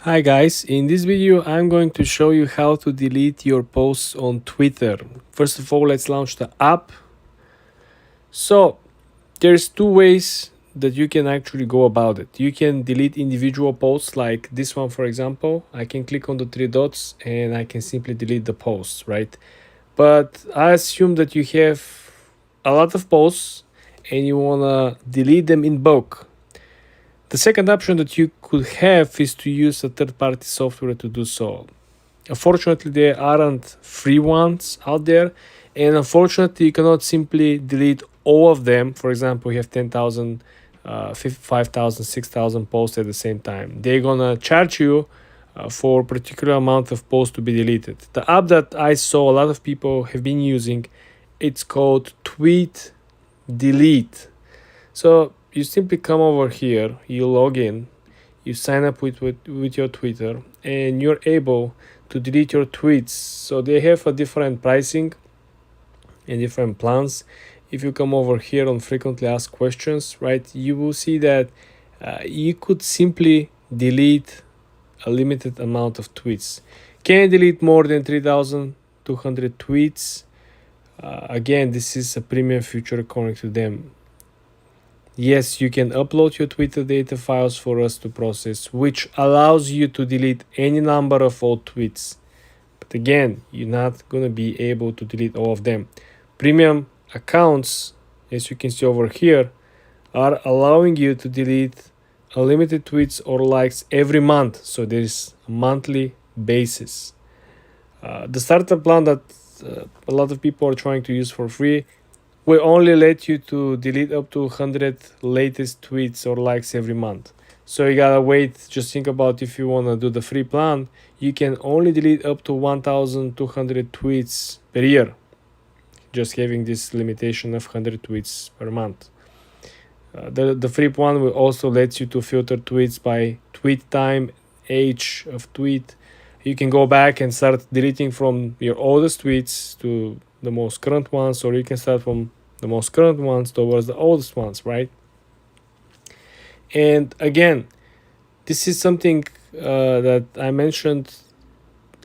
Hi guys, in this video I'm going to show you how to delete your posts on Twitter. First of all, let's launch the app. So there's two ways that you can actually go about it. You can delete individual posts like this one, for example. I can click on the three dots and I can simply delete the posts, right? But I assume that you have a lot of posts and you want to delete them in bulk. The second option that you could have is to use a third-party software to do so. Unfortunately, there aren't free ones out there, and unfortunately, you cannot simply delete all of them. For example, you have 10,000, 5,000, 6,000 posts at the same time. They're gonna charge you for a particular amount of posts to be deleted. The app that I saw a lot of people have been using, it's called TweetDelete. So you simply come over here, you log in, you sign up with your Twitter, and you're able to delete your tweets. So they have a different pricing and different plans. If you come over here on frequently asked questions, right, you will see that you could simply delete a limited amount of tweets. Can you delete more than 3,200 tweets? Again, this is a premium feature according to them. Yes, you can upload your Twitter data files for us to process, which allows you to delete any number of old tweets. But again, you're not going to be able to delete all of them. Premium accounts, as you can see over here, are allowing you to delete unlimited tweets or likes every month. So there's a monthly basis. The starter plan that a lot of people are trying to use for free will only let you to delete up to 100 latest tweets or likes every month. So you gotta wait. Just think about if you wanna do the free plan, you can only delete up to 1,200 tweets per year. Just having this limitation of 100 tweets per month. The free plan will also let you to filter tweets by tweet time, age of tweet. You can go back and start deleting from your oldest tweets to the most current ones, or you can start from the most current ones towards the oldest ones, right? And again, this is something that I mentioned.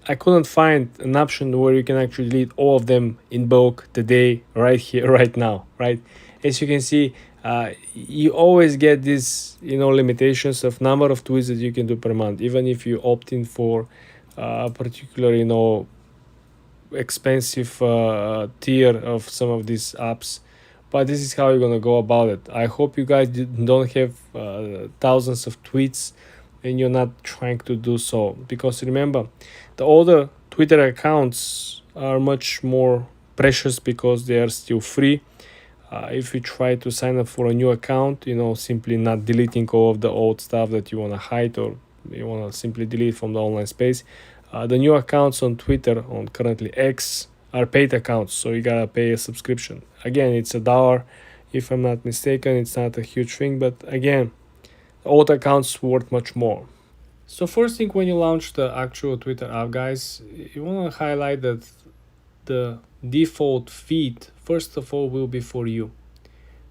I couldn't find an option where you can actually delete all of them in bulk today, right here, right now, right? As you can see, you always get these, limitations of number of tweets that you can do per month, even if you opt in for a particular, expensive tier of some of these apps. But this is how you're gonna go about it. I hope you guys don't have thousands of tweets and you're not trying to do so, because remember, the older Twitter accounts are much more precious because they are still free. If you try to sign up for a new account, simply not deleting all of the old stuff that you want to hide or you want to simply delete from the online space. The new accounts on Twitter, on currently X, are paid accounts, so you gotta pay a subscription. Again, it's $1, if I'm not mistaken. It's not a huge thing, but again, old accounts worth much more. So first thing, when you launch the actual Twitter app, guys, you want to highlight that the default feed, first of all, will be for you.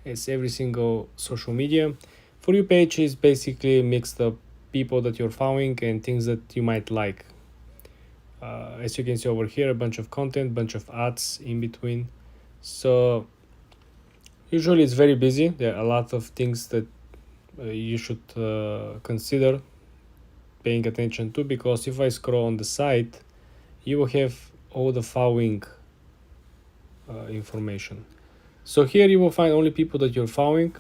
It's every single social media. For you page is basically mixed up people that you're following and things that you might like. As you can see over here, a bunch of content, bunch of ads in between. So usually it's very busy. There are a lot of things that you should consider paying attention to, because if I scroll on the site, you will have all the following information. So here you will find only people that you're following,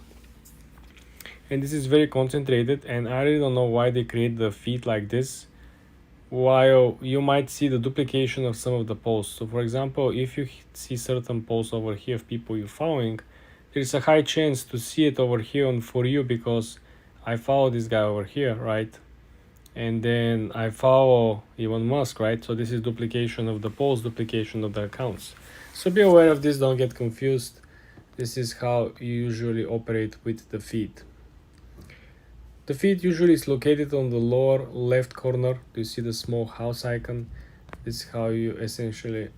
and this is very concentrated, and I really don't know why they create the feed like this, while you might see the duplication of some of the posts. So for example, if you see certain posts over here of people you're following, there's a high chance to see it over here on For You, because I follow this guy over here, right? And then I follow Elon Musk, right? So this is duplication of the post, duplication of the accounts. So be aware of this, don't get confused. This is how you usually operate with the feed. The feed usually is located on the lower left corner. Do you see the small house icon? This is how you essentially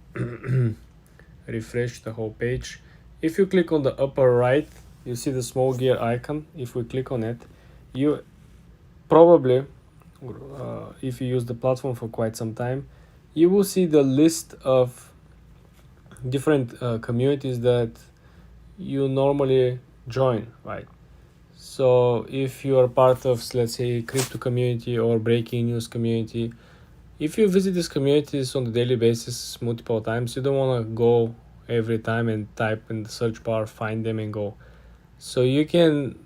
refresh the whole page. If you click on the upper right, you see the small gear icon. If we click on it, you probably if you use the platform for quite some time, you will see the list of different communities that you normally join, right? So if you are part of, let's say, crypto community or breaking news community, if you visit these communities on a daily basis multiple times, you don't want to go every time and type in the search bar, find them and go. So you can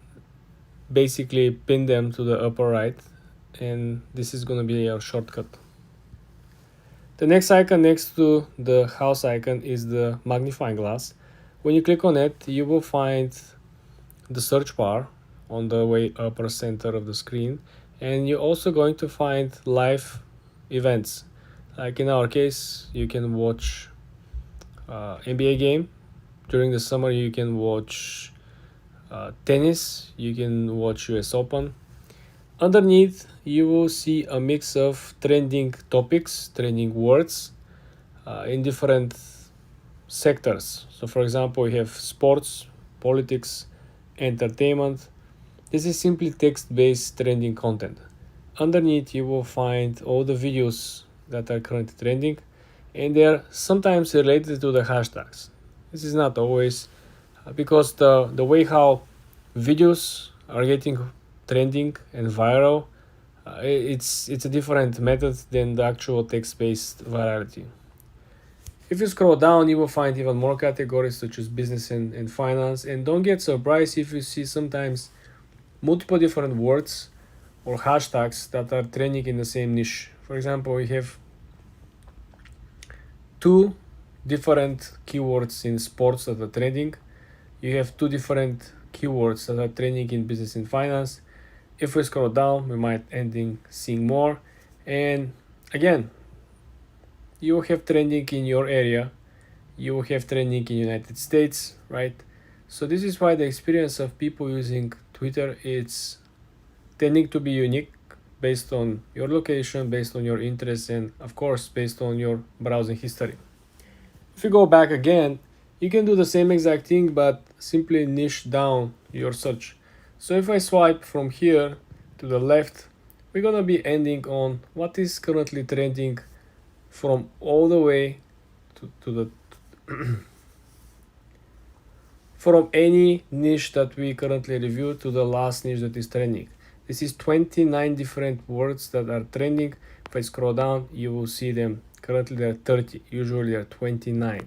basically pin them to the upper right, and this is going to be your shortcut. The next icon next to the house icon is the magnifying glass. When you click on it, you will find the search bar on the way upper center of the screen, and you're also going to find live events. Like in our case, you can watch NBA game. During the summer, you can watch tennis, you can watch US Open. Underneath, you will see a mix of trending topics, trending words in different sectors. So for example, we have sports, politics, entertainment. This is simply text-based trending content. Underneath, you will find all the videos that are currently trending, and they are sometimes related to the hashtags. This is not always, because the way how videos are getting trending and viral, it's a different method than the actual text-based virality. If you scroll down, you will find even more categories such as business and finance, and don't get surprised if you see sometimes multiple different words or hashtags that are trending in the same niche. For example, we have 2 different keywords in sports that are trending. You have 2 different keywords that are trending in business and finance. If we scroll down, we might end up seeing more. And again, you will have trending in your area, you will have trending in United States, right? So this is why the experience of people using Twitter is tending to be unique based on your location, based on your interests, and of course based on your browsing history. If you go back again, you can do the same exact thing but simply niche down your search. So if I swipe from here to the left, we're gonna be ending on what is currently trending from all the way to the from any niche that we currently review to the last niche that is trending. This is 29 different words that are trending. If I scroll down, you will see them. Currently there are 30, usually there are 29.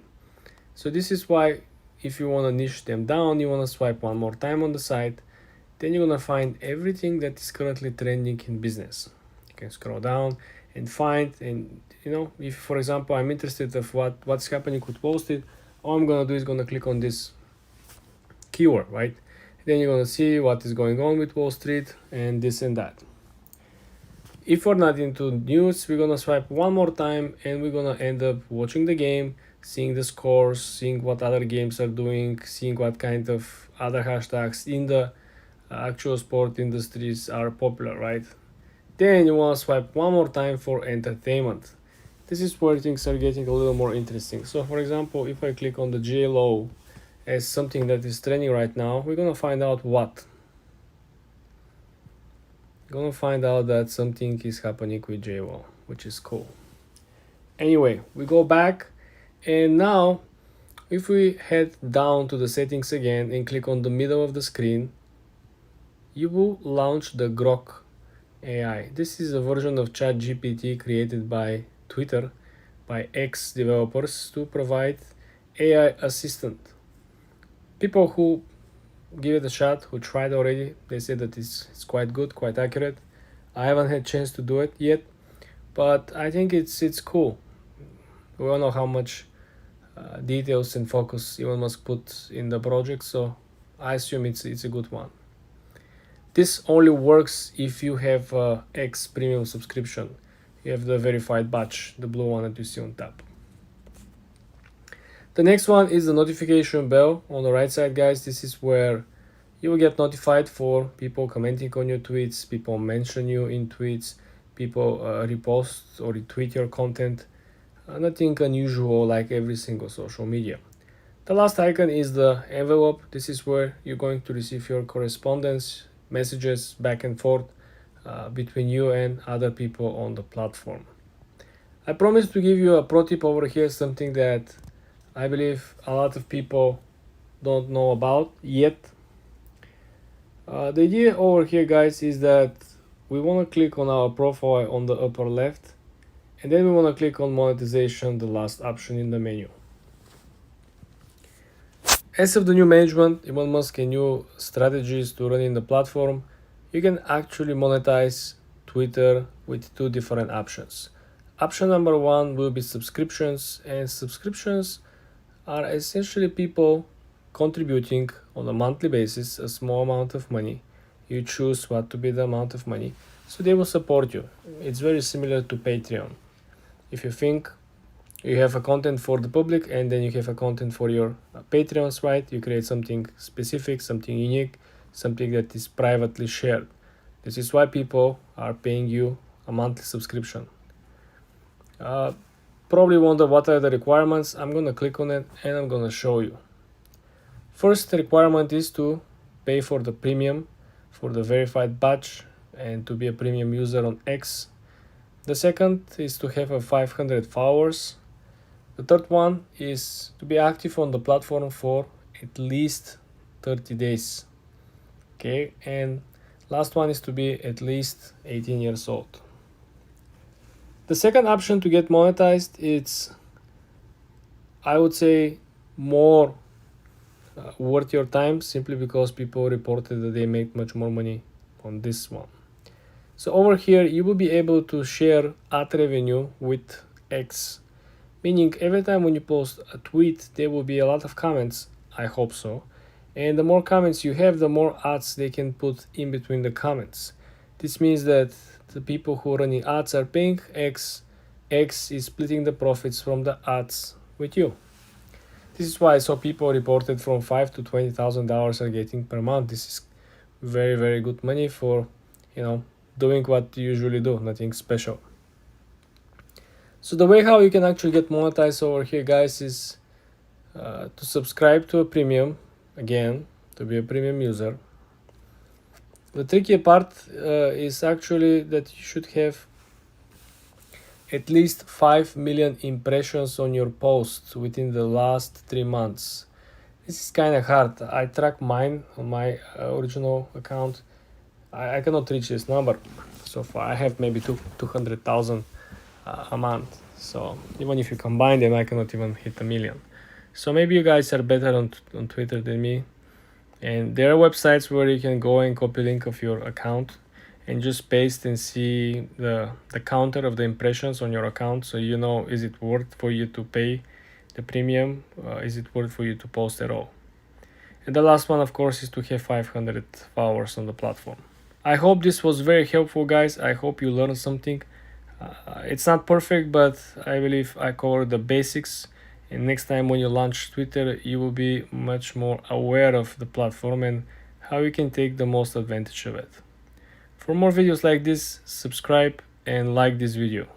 So this is why if you want to niche them down, you want to swipe one more time on the side, then you're going to find everything that is currently trending in business. You can scroll down and find, and if for example I'm interested of what's happening with Wall Street, all I'm going to do is going to click on this keyword, right? Then you're going to see what is going on with Wall Street and this and that. If we're not into news, we're going to swipe one more time and we're going to end up watching the game, seeing the scores, seeing what other games are doing, seeing what kind of other hashtags in the actual sport industries are popular, right? Then you want to swipe one more time for entertainment. This is where things are getting a little more interesting. So for example, if I click on the JLO as something that is trending right now, we're gonna find out what. We're gonna find out that something is happening with JLO, which is cool. Anyway, we go back, and now if we head down to the settings again and click on the middle of the screen, you will launch the Grok AI. This is a version of ChatGPT created by Twitter, by X developers to provide AI assistant. People who give it a shot, who tried already, they say that it's quite good, quite accurate. I haven't had a chance to do it yet, but I think it's cool. We all know how much details and focus Elon Musk put in the project, so I assume it's a good one. This only works if you have X premium subscription. You have the verified badge, the blue one that you see on top. The next one is the notification bell on the right side, guys. This is where you will get notified for people commenting on your tweets, people mention you in tweets, people repost or retweet your content. Nothing unusual like every single social media. The last icon is the envelope. This is where you're going to receive your correspondence, messages back and forth between you and other people on the platform. I promise to give you a pro tip over here, something that I believe a lot of people don't know about yet. The idea over here, guys, is that we want to click on our profile on the upper left, and then we want to click on monetization, the last option in the menu. As of the new management, Elon Musk and new strategies to running the platform, you can actually monetize Twitter with two different options. Option number one will be subscriptions, and subscriptions are essentially people contributing on a monthly basis a small amount of money. You choose what to be the amount of money, so they will support you. It's very similar to Patreon. If you think you have a content for the public and then you have a content for your Patreons, right? You create something specific, something unique, something that is privately shared. This is why people are paying you a monthly subscription. Probably wonder what are the requirements. I'm gonna click on it and I'm gonna show you. First requirement is to pay for the premium, for the verified badge, and to be a premium user on X. The second is to have a 500 followers. The third one is to be active on the platform for at least 30 days. Okay, and last one is to be at least 18 years old. The second option to get monetized, it's, I would say, more worth your time, simply because people reported that they make much more money on this one. So over here, you will be able to share ad revenue with X. Meaning every time when you post a tweet, there will be a lot of comments, I hope so. And the more comments you have, the more ads they can put in between the comments. This means that the people who are running ads are paying X. X is splitting the profits from the ads with you. This is why I saw people reported from $5,000 to $20,000 are getting per month. This is very, very good money for, doing what you usually do, nothing special. So the way how you can actually get monetized over here, guys, is to subscribe to a premium, again, to be a premium user. The tricky part is actually that you should have at least 5 million impressions on your posts within the last 3 months. This is kind of hard. I track mine on my original account. I cannot reach this number so far. I have maybe 200,000 a month. So even if you combine them, I cannot even hit 1 million. So maybe you guys are better on Twitter than me. And there are websites where you can go and copy link of your account and just paste and see the counter of the impressions on your account. So is it worth for you to pay the premium? Is it worth for you to post at all? And the last one, of course, is to have 500 followers on the platform. I hope this was very helpful, guys. I hope you learned something. It's not perfect, but I believe I covered the basics. And next time when you launch Twitter, you will be much more aware of the platform and how you can take the most advantage of it. For more videos like this, subscribe and like this video.